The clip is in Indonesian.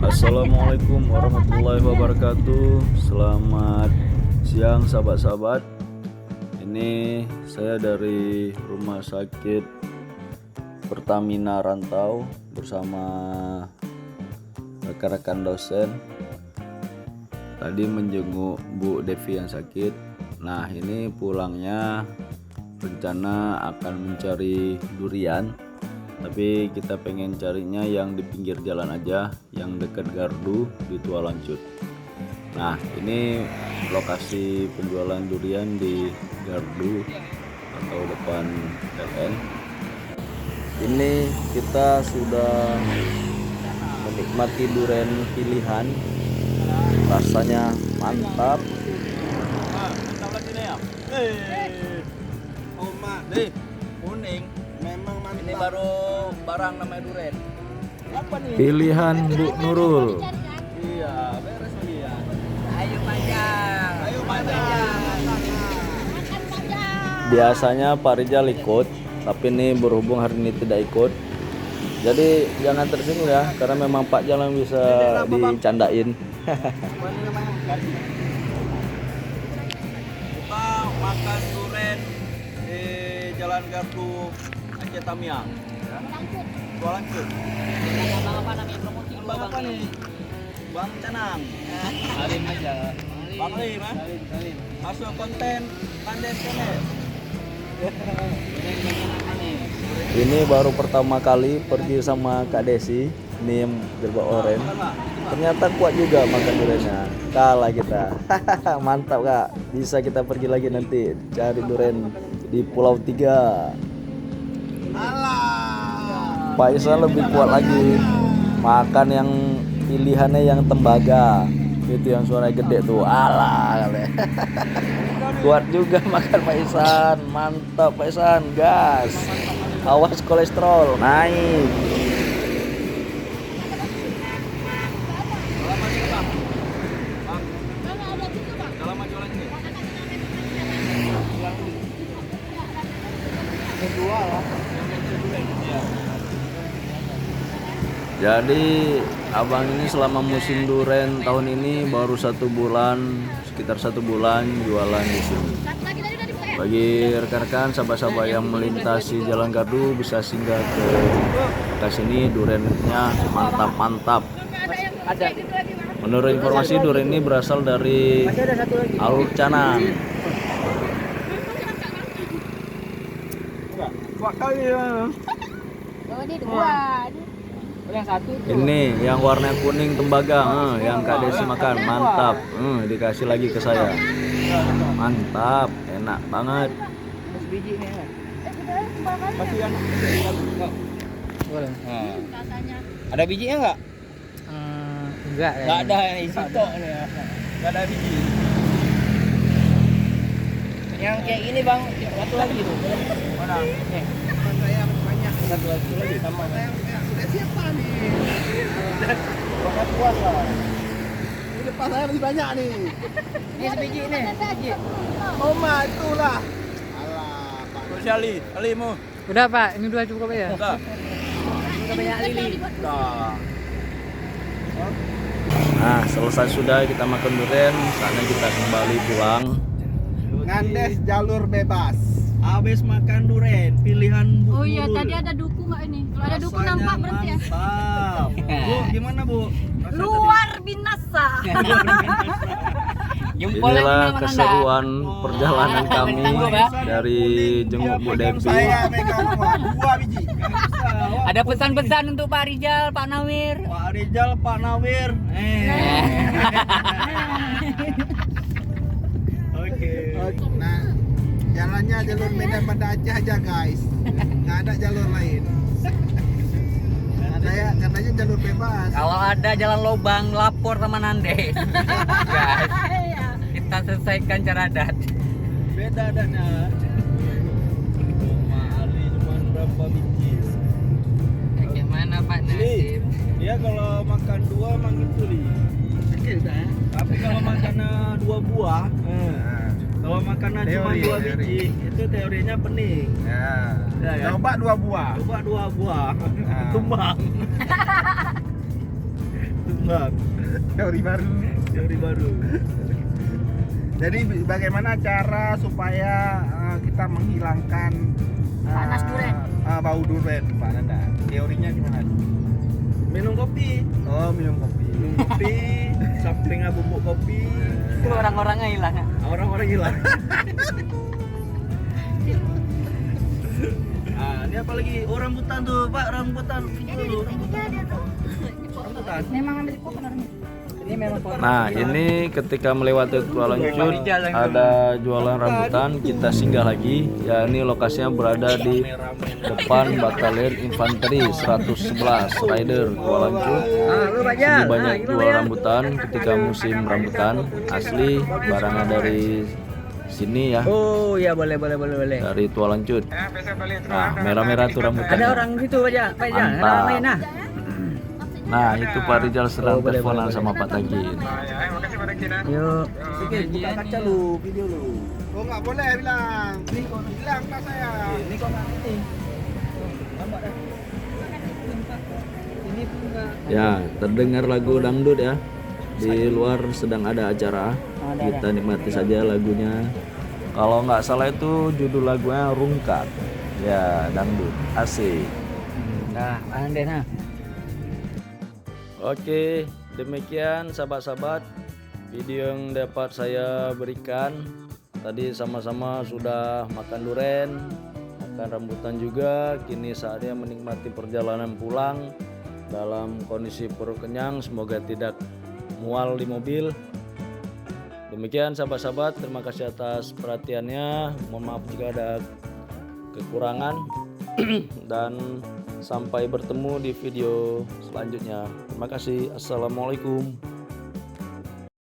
Assalamualaikum warahmatullahi wabarakatuh. Selamat siang sahabat-sahabat. Ini saya dari Rumah Sakit Pertamina Rantau bersama rekan-rekan dosen. Tadi menjenguk Bu Devi yang sakit. Nah, ini pulangnya rencana akan mencari durian, tapi kita pengen carinya yang di pinggir jalan aja, yang dekat gardu di Tua Lancut. Nah, ini lokasi penjualan durian di gardu atau depan PLN. Ini kita sudah menikmati durian pilihan, rasanya mantap. Mantap lagi nih ya. Oma nih kuning memang mantap. Ini baru barang namanya durian. Apa nih? Pilihan Bu Nurul. Iya, beres lagi ya. Ayo panjang. Ayo panjang. Biasanya Pak Rizal ikut, tapi ini berhubung hari ini tidak ikut. Jadi jangan tersinggung ya, karena memang Pak Jalan bisa dicandain. Kita makan durian di Jalan Gardu Aceh Tamiang. Ya. Tua Lancut. Bang apa namanya promosi dulu Bang apa nih? Bang Canang. Salim aja. Bang Lim, ha? Salim. Masuk konten Kandes Kenes. Ini baru pertama kali pergi sama Kak Desi, ini gerbang oren. Ternyata kuat juga makan duriannya. Kalah kita. Mantap Kak. Bisa kita pergi lagi nanti cari durian di Pulau 3. Alah. Pak Isa lebih kuat lagi. Makan yang pilihannya yang tembaga. Itu yang suara gede tuh. Alah. Kuat juga makan Pak Isan. Mantap Pak Isan. Gas. Awas kolesterol naik. Jadi abang ini selama musim durian tahun ini baru 1 bulan, sekitar 1 bulan jualan di sini. Bagi rekan-rekan sahabat-sahabat yang melintasi Jalan Gardu bisa singgah ke sini, duriannya mantap-mantap. Menurut informasi durian ini berasal dari Alur Canang. Ini yang warna kuning tembaga, yang Kak Desi makan, mantap. Dikasih lagi ke saya. Mantap, enak banget. Biji nih. Masih yang Boleh. ada bijinya enggak? Enggak. Enggak ada yang isi tok nih ya. Enggak ada biji. Yang kayak gini bang, satu lagi tuh. Mana? Nih. Saya banyak. Satu lagi sama. Udah siapa nih? Bukan puasa. Ini depan saya masih banyak nih. Ini sebiji nih. Sebiji. Oma itulah. Alah, Pak Sosiali, alimu. Udah pak, ini 2 cukup ya. Udah. Udah banyak lili. Udah. Nah, selesai sudah kita makan durian, saatnya kita kembali pulang. Ngandes jalur bebas. Habis makan durian, pilihan Bu Oh iya, Nurul. tadi ada duku nggak ini? Kalau ada duku nampak berhenti ya? Mantap. Bu, gimana Bu? Rasanya Luar binasa. Inilah keseruan perjalanan kami dari jenguk Bu Pegang Devi. saya megang semua, 2 biji. Ada pesan-pesan untuk Pak Rizal, Pak Nawir. Pak Rizal, Pak Nawir. Oke. Nah, jalannya jalur Medan pada Aceh aja guys. Nggak ada jalur lain. Katanya jalur bebas. Kalau ada jalan lobang, lapor sama Nandes. Guys, kita selesaikan cara adat. Beda adatnya. Oma Ali cuma berapa biji? Bagaimana Pak Nasib? Dia kalau makan 2 emang gitu li. Tapi kalau makan 2 buah, kalau makan cuma 2 biji, itu teorinya bening. Ya kan? Coba 2 buah. Coba 2 buah, tumbang. berkembang. Teori baru. Teori baru. Jadi bagaimana cara supaya kita menghilangkan Panas duren. Bau duren, Pak Nanda? Teorinya gimana? Minum kopi. Oh, minum kopi. Minum kopi, samping bubuk kopi. Itu orang-orangnya hilang. Orang-orang hilang. Ini apalagi rambutan tuh, Pak, rambutan. Itu rambutan. Rambutan. Memang ambil kopi orangnya. Ini memang Nah, ini ketika melewati Tualan Cut ada jualan rambutan, kita singgah lagi. Ya, ini lokasinya berada di depan Batalion Infanteri 111 Rider Tualan Cut. Ini banyak jual rambutan ketika musim rambutan asli, barangnya dari sini ya, Oh iya, boleh. dari Tualan Cut. Nah, merah-merah tuh rambutan. Ada orang situ aja, Pak Rijal. Mantap. Ramai nah. Nah, itu Pak Rijal sedang boleh, teleponan boleh. sama Pak Tagin. Yuk. Oke, buka kaca lu, video lu. Oh, nggak boleh bilang. Bilang Pak saya. Ini kok nggak ini? Lambat dah. Ini pun enggak. Ya, terdengar lagu dangdut ya. Di luar sedang ada acara. Kita nikmati saja lagunya. Kalau nggak salah itu judul lagunya Rungkat. Ya, dangdut. Asik. Nah, Ande nah. Oke, demikian sahabat-sahabat video yang dapat saya berikan. Tadi sama-sama sudah makan duren, makan rambutan juga. Kini saatnya menikmati perjalanan pulang dalam kondisi perut kenyang. Semoga tidak mual di mobil. Demikian sahabat-sahabat, terima kasih atas perhatiannya. Mohon maaf jika ada kekurangan. Dan sampai bertemu di video selanjutnya. Terima kasih. Assalamualaikum.